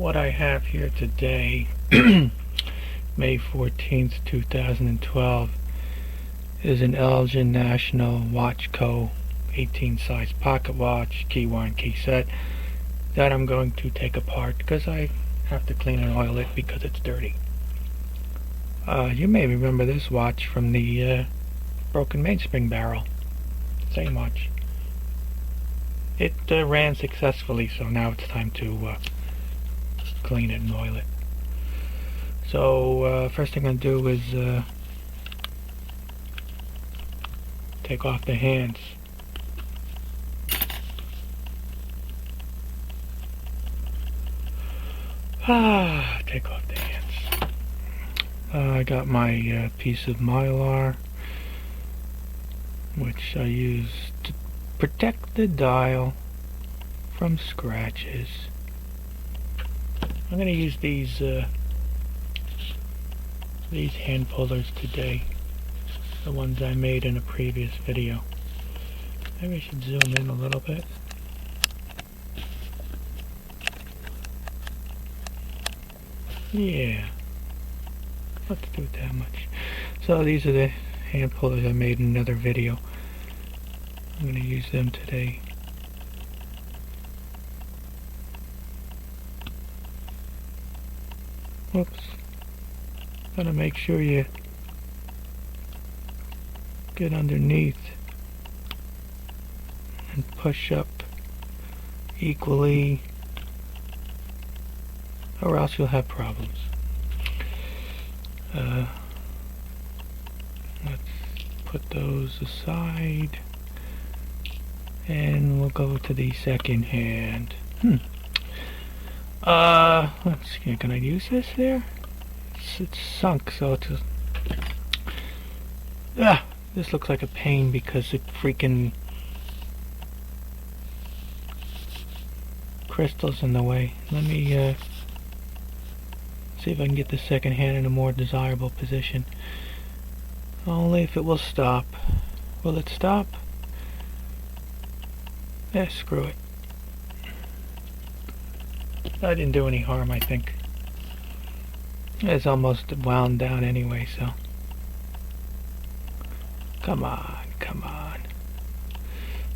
What I have here today, May 14th, 2012, is an Elgin National Watch Co. 18 size pocket watch, key one, key set, that I'm going to take apart because I have to clean and oil it because it's dirty. You may remember this watch from the broken mainspring barrel. Same watch. It ran successfully, so now it's time to clean it and oil it. So first thing I'm going to do is take off the hands. Take off the hands. I got my piece of Mylar, which I use to protect the dial from scratches. I'm going to use these hand pullers today, the ones I made in a previous video. Maybe I should zoom in a little bit. Yeah, let's do it that much. So these are the hand pullers I made in another video. I'm going to use them today. Whoops. Gotta make sure you get underneath and push up equally, or else you'll have problems. Let's put those aside, and we'll go to the second hand. Let's see, can I use this there? It's sunk, so it's this looks like a pain because it freaking crystals in the way. Let me see if I can get the second hand in a more desirable position. Only if it will stop. Will it stop? Screw it. I didn't do any harm, I think. It's almost wound down anyway, so. Come on, come on.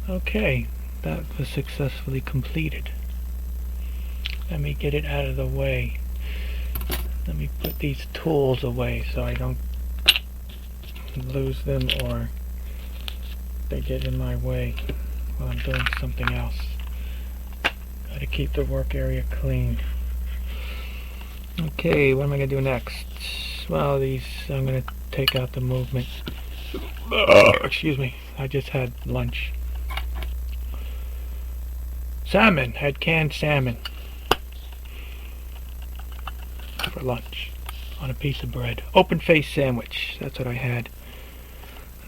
Okay, that was successfully completed. Let me get it out of the way. Let me put these tools away so I don't lose them or they get in my way while I'm doing something else. Gotta keep the work area clean. Okay, what am I gonna do next? Well, I'm gonna take out the movement. Excuse me, I just had lunch. Salmon, had canned salmon for lunch on a piece of bread. Open face sandwich, that's what I had.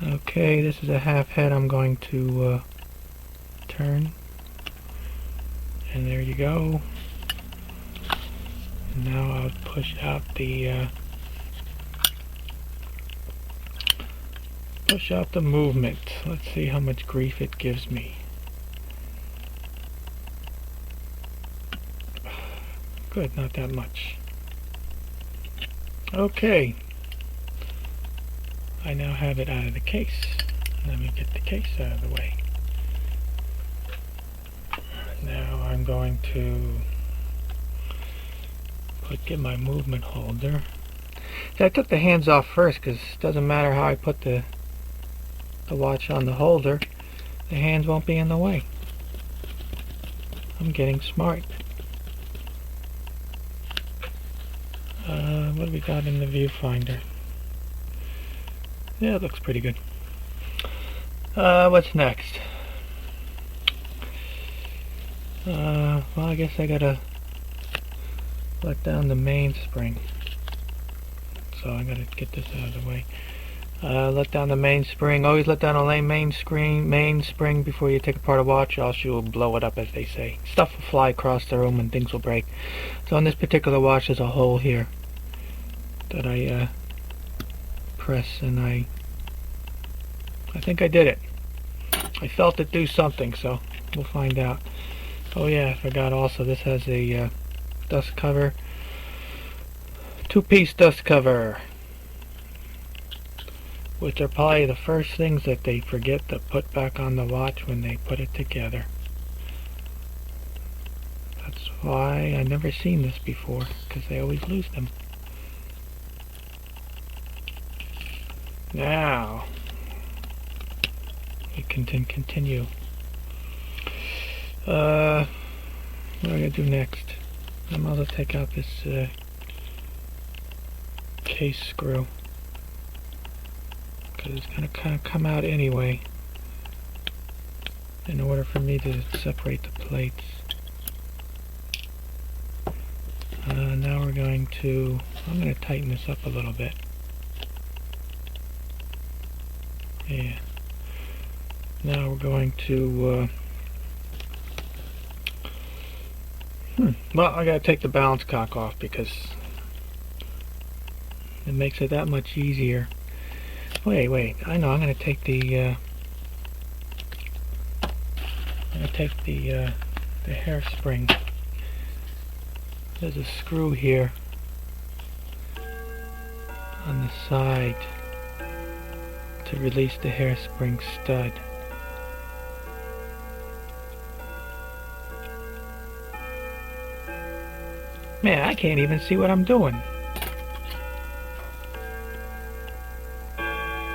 Okay, this is a half head I'm going to turn. And there you go. And now I'll push out the movement. Let's see how much grief it gives me. Good, not that much. Okay. I now have it out of the case. Let me get the case out of the way. Now I'm going to get my movement holder. See, I took the hands off first because it doesn't matter how I put the watch on the holder, the hands won't be in the way. I'm getting smart. What do we got in the viewfinder? Yeah, it looks pretty good. What's next? Well, I guess I gotta let down the mainspring. So I gotta get this out of the way. Let down the mainspring. Always let down a mainspring before you take apart a watch, else you'll blow it up, as they say. Stuff will fly across the room and things will break. So on this particular watch, there's a hole here that I press, and I think I did it. I felt it do something, so we'll find out. Oh yeah, I forgot also, this has a dust cover. Two-piece dust cover, which are probably the first things that they forget to put back on the watch when they put it together. That's why I never seen this before, because they always lose them. Now we can continue. What am I gonna do next? I might as well take out this case screw, because it's gonna kind of come out anyway in order for me to separate the plates. Now we're going to, I'm going to tighten this up a little bit. Yeah. Now we're going to, well, I gotta take the balance cock off because it makes it that much easier. Wait, I know, I'm gonna take the, the hairspring. There's a screw here on the side to release the hairspring stud. Man, I can't even see what I'm doing.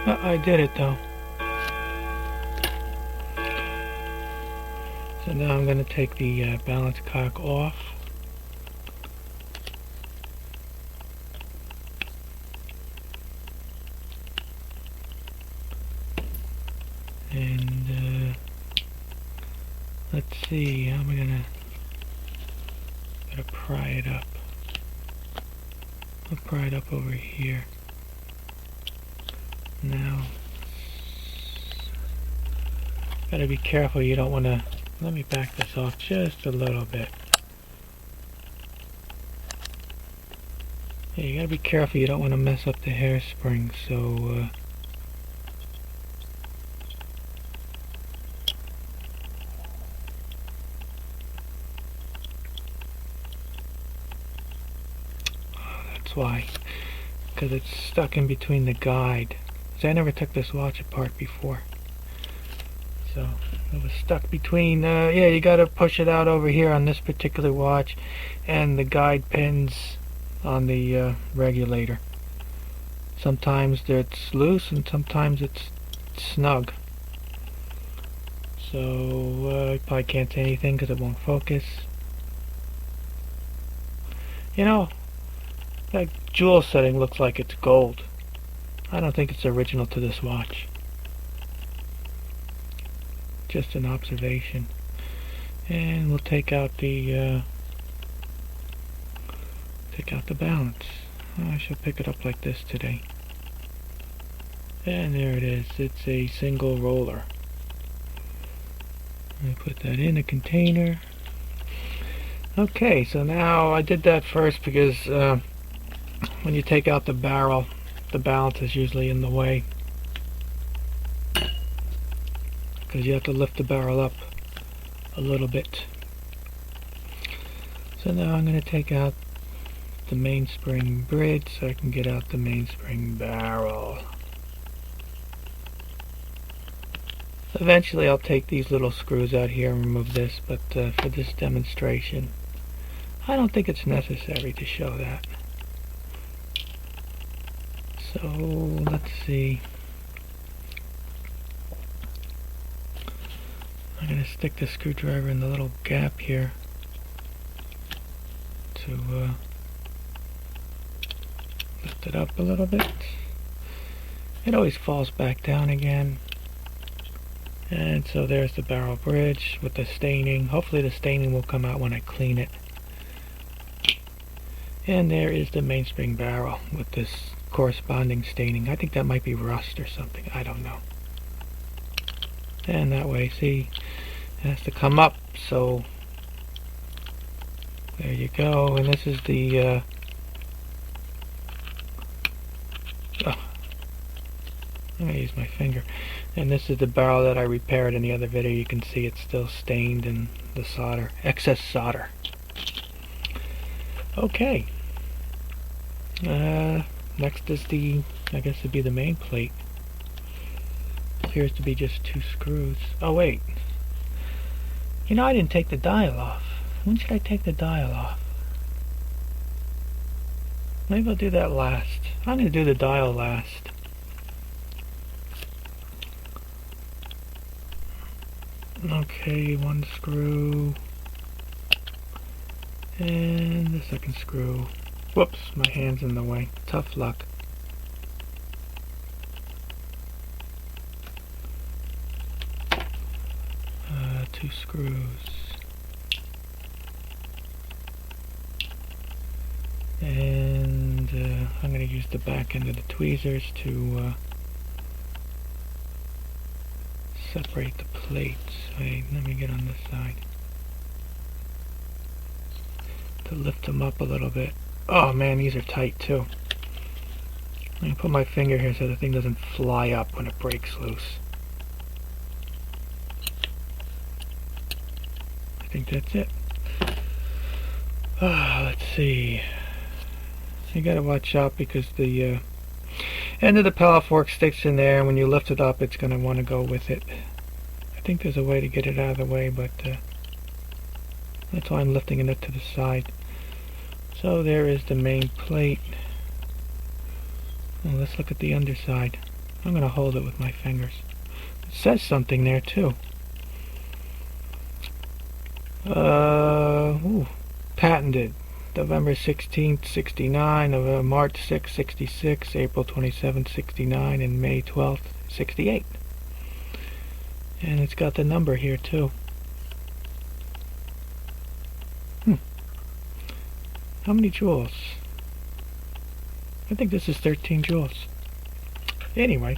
I did it though. So now I'm going to take the balance cock off. And let's see, how am I gonna pry it up? I'll pry it up over here. Now, gotta be careful, you don't wanna, let me back this off just a little bit. Yeah, you gotta be careful, you don't wanna mess up the hairspring, so that's why, because it's stuck in between the guide. So I never took this watch apart before, so it was stuck between, yeah, you gotta push it out over here on this particular watch and the guide pins on the regulator. Sometimes it's loose and sometimes it's snug, so I probably can't say anything because it won't focus. You know, that jewel setting looks like it's gold. I don't think it's original to this watch. Just an observation. And we'll take out the balance. I shall pick it up like this today. And there it is. It's a single roller. Let me put that in a container. Okay, so now I did that first because when you take out the barrel, the balance is usually in the way, because you have to lift the barrel up a little bit. So now I'm going to take out the mainspring bridge so I can get out the mainspring barrel. Eventually I'll take these little screws out here and remove this, but for this demonstration I don't think it's necessary to show that. So let's see. I'm going to stick the screwdriver in the little gap here to lift it up a little bit. It always falls back down again. And so there's the barrel bridge with the staining. Hopefully the staining will come out when I clean it. And there is the mainspring barrel with this corresponding staining. I think that might be rust or something. I don't know. And that way, see, it has to come up. So there you go. And this is the I'm going to use my finger. And this is the barrel that I repaired in the other video. You can see it's still stained in the solder, excess solder. Okay. Next is the, I guess it'd be the main plate. Appears to be just 2 screws. Oh wait. You know, I didn't take the dial off. When should I take the dial off? Maybe I'll do that last. I'm going to do the dial last. Okay, 1 screw. And the 2nd screw. Whoops, my hand's in the way. Tough luck. 2 screws. And I'm going to use the back end of the tweezers to separate the plates. Wait, let me get on this side. To lift them up a little bit. Oh man, these are tight too. I'm going to put my finger here so the thing doesn't fly up when it breaks loose. I think that's it. Let's see. You gotta watch out because the end of the pallet fork sticks in there, and when you lift it up it's gonna want to go with it. I think there's a way to get it out of the way, but that's why I'm lifting it to the side. So there is the main plate. Well, let's look at the underside. I'm gonna hold it with my fingers. It says something there too. Patented November 16th, 69, March 6th, 66, April 27th, 69, and May 12th, 68. And it's got the number here too. How many joules? I think this is 13 joules. Anyway.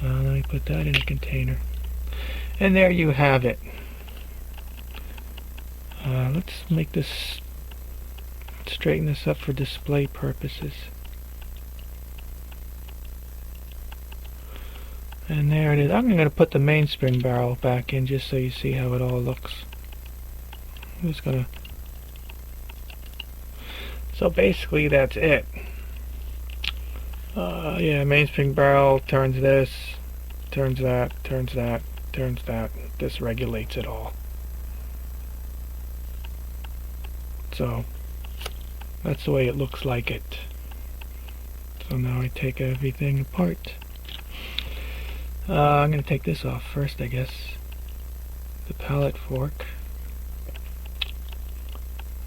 Let me put that in a container. And there you have it. Let's make this, straighten this up for display purposes. And there it is. I'm going to put the mainspring barrel back in just so you see how it all looks. I'm just going to... So basically that's it. Yeah, mainspring barrel turns this, turns that, turns that, turns that. This regulates it all. So that's the way it looks like it. So now I take everything apart. I'm going to take this off first, I guess. The pallet fork.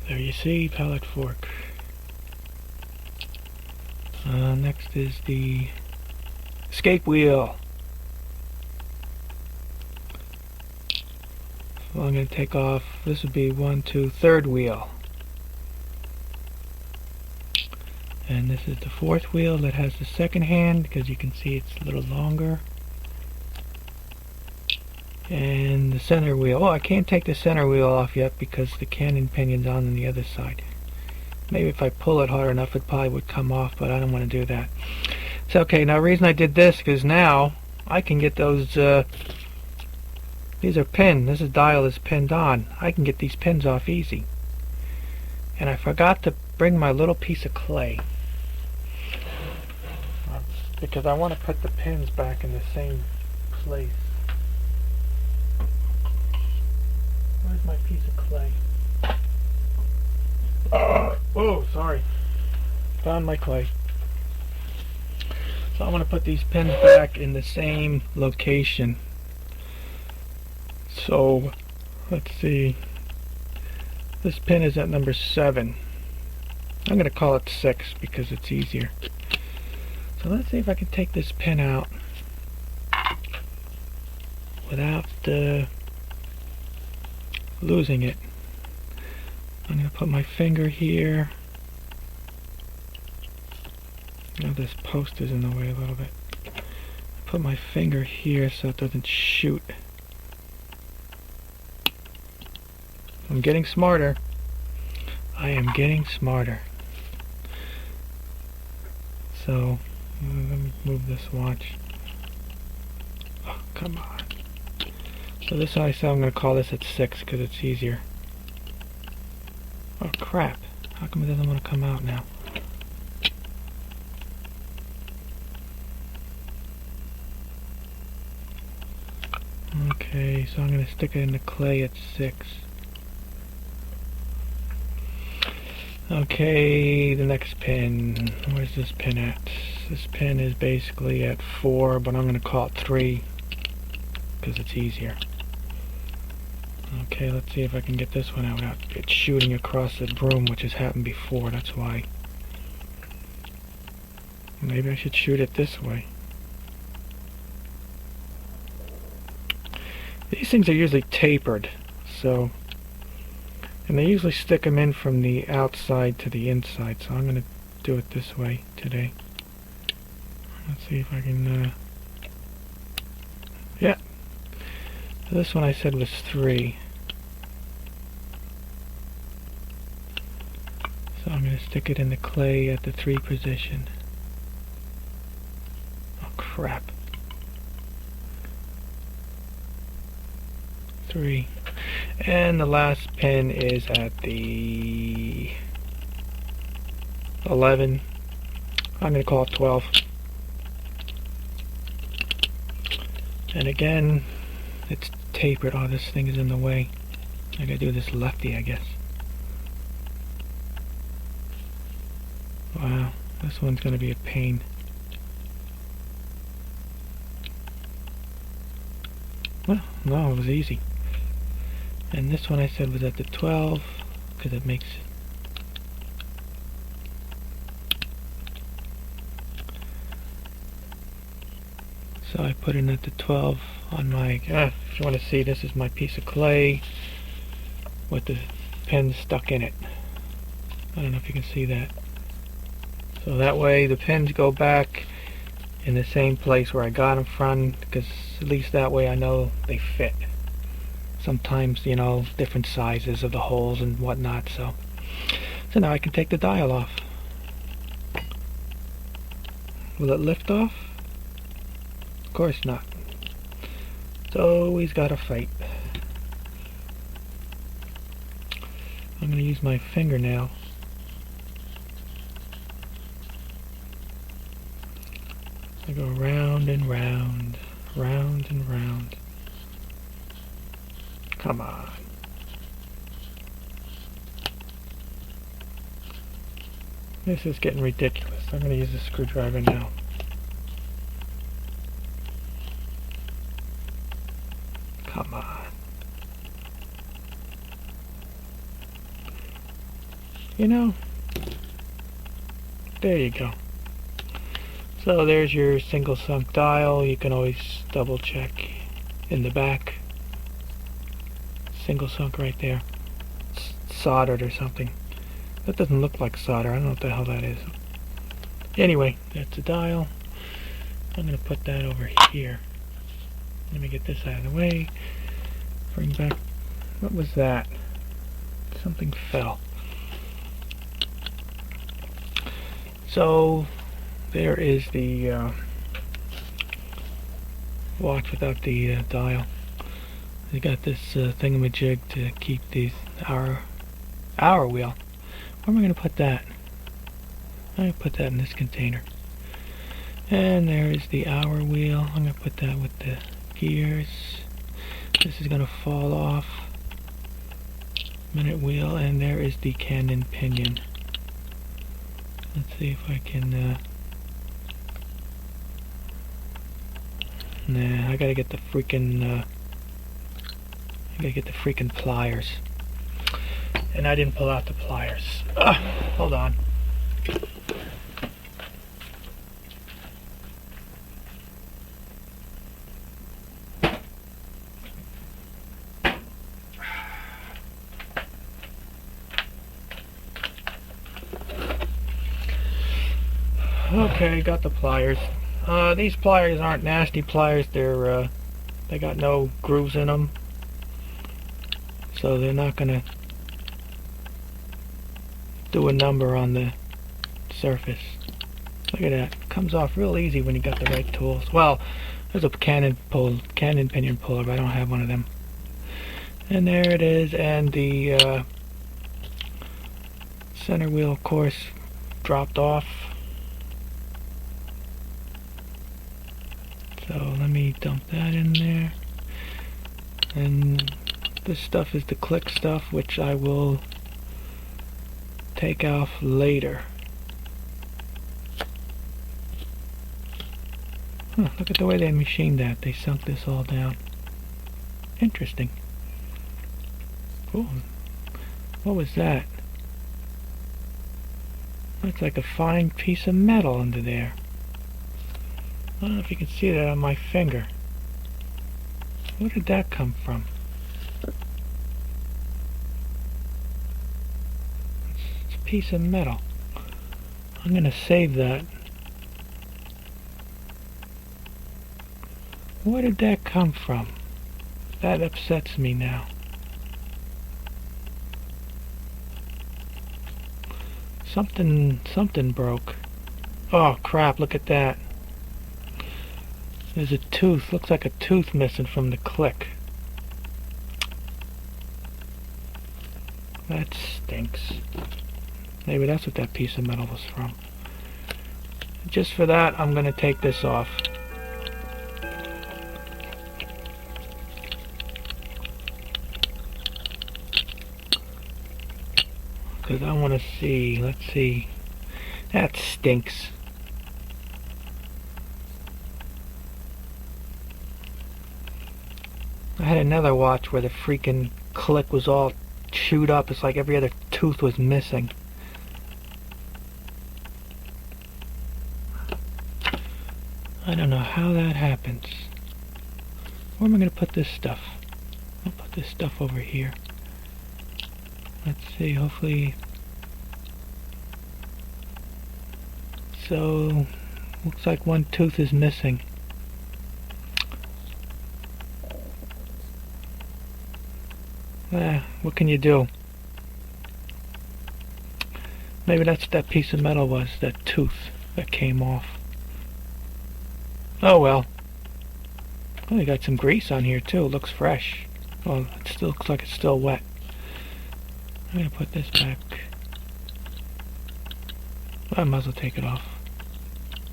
There you see, pallet fork. Next is the escape wheel. So I'm going to take off, this would be 1, 2, third wheel. And this is the 4th wheel that has the second hand, because you can see it's a little longer. And the center wheel. Oh, I can't take the center wheel off yet because the cannon pinion's on the other side. Maybe if I pull it hard enough it probably would come off, but I don't want to do that. So okay, now the reason I did this is now I can get those, these are pinned, this dial is pinned on. I can get these pins off easy. And I forgot to bring my little piece of clay. Because I want to put the pins back in the same place. Where's my piece of clay? Oh, sorry. Found my clay. So I want to put these pins back in the same location. So, let's see. This pin is at number 7. I'm going to call it 6 because it's easier. So let's see if I can take this pin out without losing it. I'm going to put my finger here. Now this post is in the way a little bit. Put my finger here so it doesn't shoot. I'm getting smarter. I am getting smarter. So, let me move this watch. Oh, come on. So this I said I'm going to call this at 6 because it's easier. Oh crap, how come it doesn't want to come out now? Okay, so I'm going to stick it in the clay at 6. Okay, the next pin. Where's this pin at? This pin is basically at 4, but I'm going to call it 3 because it's easier. Okay, let's see if I can get this one out without it shooting across the broom, which has happened before, that's why. Maybe I should shoot it this way. These things are usually tapered, so, and they usually stick them in from the outside to the inside, so I'm going to do it this way today. Let's see if I can, yeah. So this one I said was 3. So I'm going to stick it in the clay at the 3 position. Oh crap. 3. And the last pin is at the 11. I'm going to call it 12. And again, it's tapered. Oh, this thing is in the way. I gotta do this lefty, I guess. Wow, this one's gonna be a pain. Well, no, it was easy. And this one I said was at the 12, because it makes... So I put it at the 12 on my... if you want to see, this is my piece of clay with the pin stuck in it. I don't know if you can see that. So that way the pins go back in the same place where I got them from, because at least that way I know they fit. Sometimes, you know, different sizes of the holes and whatnot, so now I can take the dial off. Will it lift off? Of course not. It's always got to fight. I'm going to use my fingernail. I go round and round, round and round. Come on. This is getting ridiculous. I'm going to use a screwdriver now. Come on. You know, there you go. So there's your single sunk dial. You can always double check in the back. Single sunk right there. It's soldered or something. That doesn't look like solder. I don't know what the hell that is. Anyway, that's the dial. I'm going to put that over here. Let me get this out of the way. Bring back... What was that? Something fell. So, there is the watch without the dial. You got this thingamajig to keep these hour wheel. Where am I going to put that? I'm going to put that in this container. And there is the hour wheel. I'm going to put that with the gears. This is going to fall off. Minute wheel, and there is the cannon pinion. Let's see if I can... Nah, I gotta get the freaking... pliers. And I didn't pull out the pliers. Hold on. Okay, got the pliers. These pliers aren't nasty pliers. They're they got no grooves in them, so they're not gonna do a number on the surface. Look at that. It comes off real easy when you got the right tools. Well, there's a cannon pinion puller, but I don't have one of them. And there it is, and the Center wheel, of course, dropped off. So let me dump that in there. And this stuff is the click stuff, which I will take off later. Huh, look at the way they machined that. They sunk this all down. Interesting. Cool. What was that? That's like a fine piece of metal under there. I don't know if you can see that on my finger. Where did that come from? It's a piece of metal. I'm going to save that. Where did that come from? That upsets me now. Something broke. Oh crap, look at that. There's a tooth. Looks like a tooth missing from the click. That stinks. Maybe that's what that piece of metal was from. Just for that, I'm going to take this off. Because I want to see. Let's see. That stinks. I had another watch where the freaking click was all chewed up. It's like every other tooth was missing. I don't know how that happens. Where am I going to put this stuff? I'll put this stuff over here. Let's see, hopefully. So, looks like one tooth is missing. What can you do? Maybe that's what that piece of metal was, that tooth that came off. Oh well. Oh, you got some grease on here too. It looks fresh. Oh, it still looks like it's still wet. I'm going to put this back. I might as well take it off.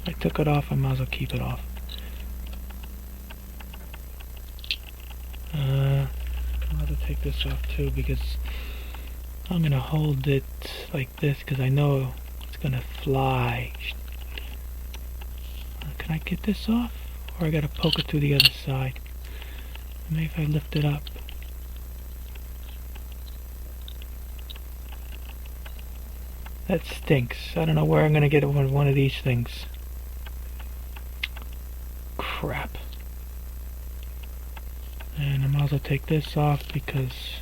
I took it off, I might as well keep it off. I might as well take this off too, because I'm going to hold it like this because I know it's going to fly. Can I get this off? Or I got to poke it through the other side? Maybe if I lift it up. That stinks. I don't know where I'm going to get one of these things. Crap. And I might as well take this off because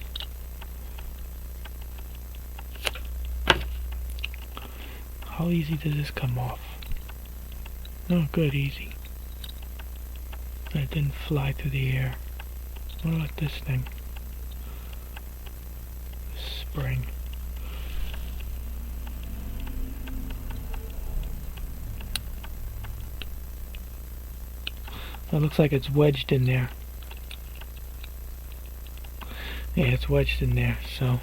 how easy does this come off? Oh, good, easy. It didn't fly through the air. What about this thing? Spring. It looks like it's wedged in there. Yeah, it's wedged in there, so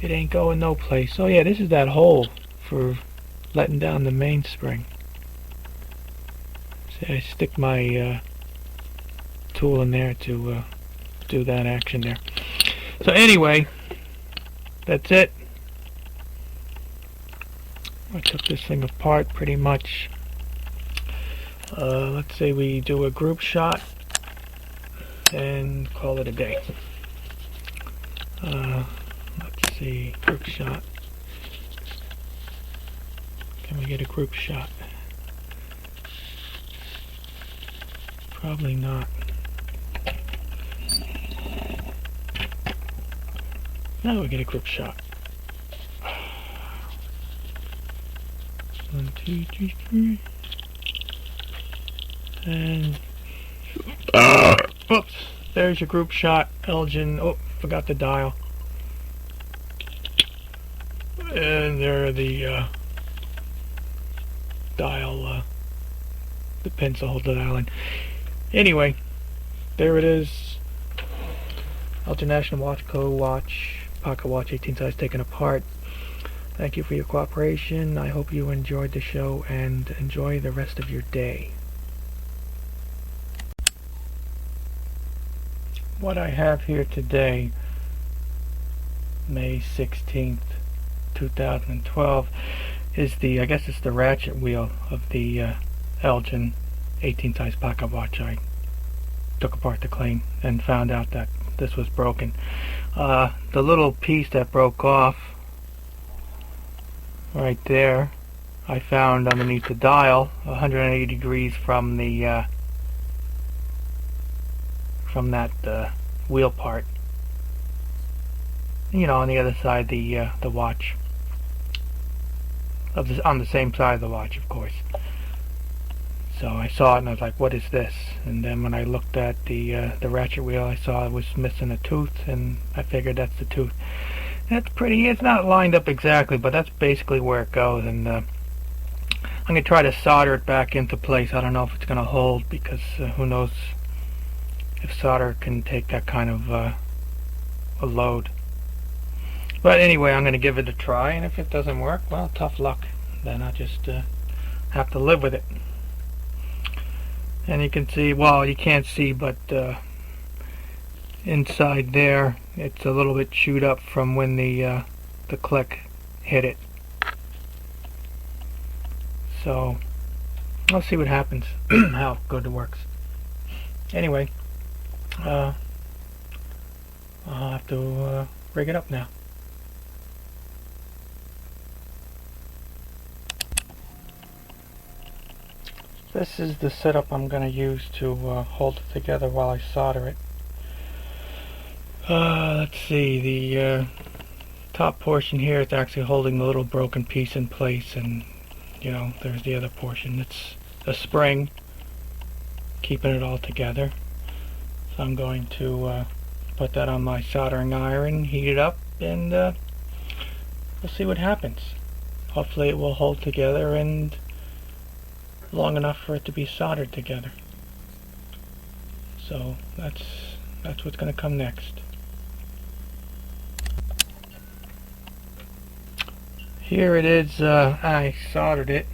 it ain't going no place. Oh yeah, this is that hole for letting down the mainspring. See, I stick my tool in there to do that action there. So anyway, that's it. I took this thing apart pretty much. Let's say we do a group shot and call it a day. Let's see, group shot. Can we get a group shot? Probably not. Now we get a group shot. 1, 2, 3, 4. And oops, there's your group shot, Elgin. Oh, forgot the dial. And there are the dial, the pins to hold the dial in. Anyway, there it is. Elgin National Watch Co. watch pocket watch, 18 size, taken apart. Thank you for your cooperation. I hope you enjoyed the show and enjoy the rest of your day. What I have here today, May 16th, 2012, is I guess it's the ratchet wheel of the Elgin 18 size pocket watch I took apart to clean and found out that this was broken. The little piece that broke off right there, I found underneath the dial, 180 degrees from the from that wheel part. You know, on the other side, the watch. On the same side of the watch, of course. So I saw it and I was like, "What is this?" And then when I looked at the ratchet wheel, I saw it was missing a tooth, and I figured that's the tooth. That's pretty. It's not lined up exactly, but that's basically where it goes. And I'm gonna try to solder it back into place. I don't know if it's gonna hold, because who knows if solder can take that kind of a load. But anyway, I'm going to give it a try, and if it doesn't work, well, tough luck. Then I'll just have to live with it. And you can see, well, you can't see, but inside there, it's a little bit chewed up from when the click hit it. So I'll see what happens, how good it works. Anyway, I'll have to rig it up now. This is the setup I'm going to use to hold it together while I solder it. Let's see, the top portion here is actually holding the little broken piece in place, and you know, there's the other portion. It's a spring keeping it all together. So I'm going to put that on my soldering iron, heat it up, and we'll see what happens. Hopefully it will hold together and long enough for it to be soldered together. So that's what's going to come next. Here it is. I soldered it.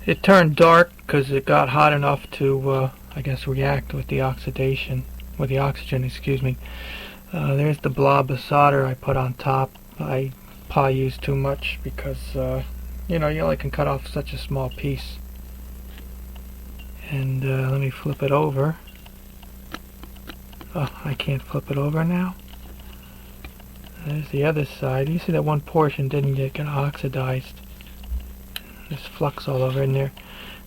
It turned dark because it got hot enough to I guess react with the oxidation, with the oxygen, excuse me. There's the blob of solder I put on top. I probably used too much because you know, you only can cut off such a small piece. And let me flip it over. Oh, I can't flip it over now. There's the other side. You see that one portion didn't get oxidized. There's flux all over in there.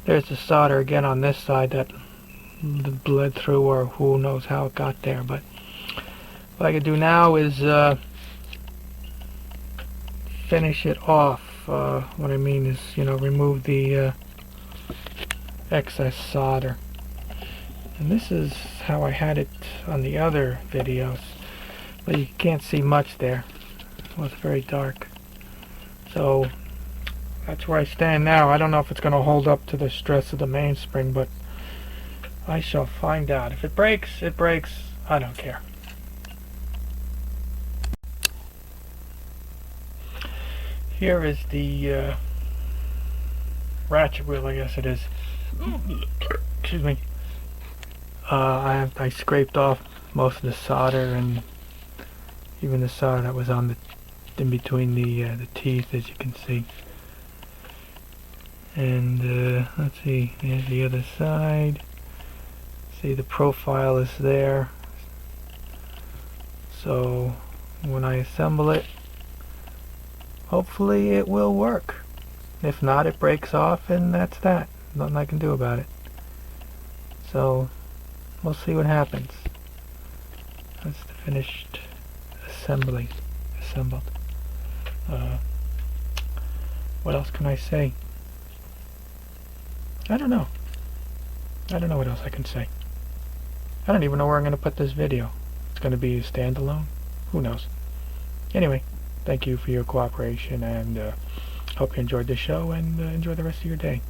There's the solder again on this side that bled through, or who knows how it got there. But what I can do now is finish it off. What I mean is, you know, remove the excess solder. And this is how I had it on the other videos, but you can't see much there. Well, it's very dark. So that's where I stand now. I don't know if it's going to hold up to the stress of the mainspring, but I shall find out. If it breaks, it breaks. I don't care. Here is the ratchet wheel, I guess it is. Excuse me. I scraped off most of the solder, and even the solder that was on in between the teeth, as you can see. And let's see, there's the other side. See, the profile is there. So when I assemble it, hopefully it will work. If not, it breaks off, and that's that. Nothing I can do about it. So we'll see what happens. That's the finished assembly. Assembled. What else can I say? I don't know. I don't know what else I can say. I don't even know where I'm going to put this video. It's going to be a standalone? Who knows? Anyway, thank you for your cooperation, and hope you enjoyed the show, and enjoy the rest of your day.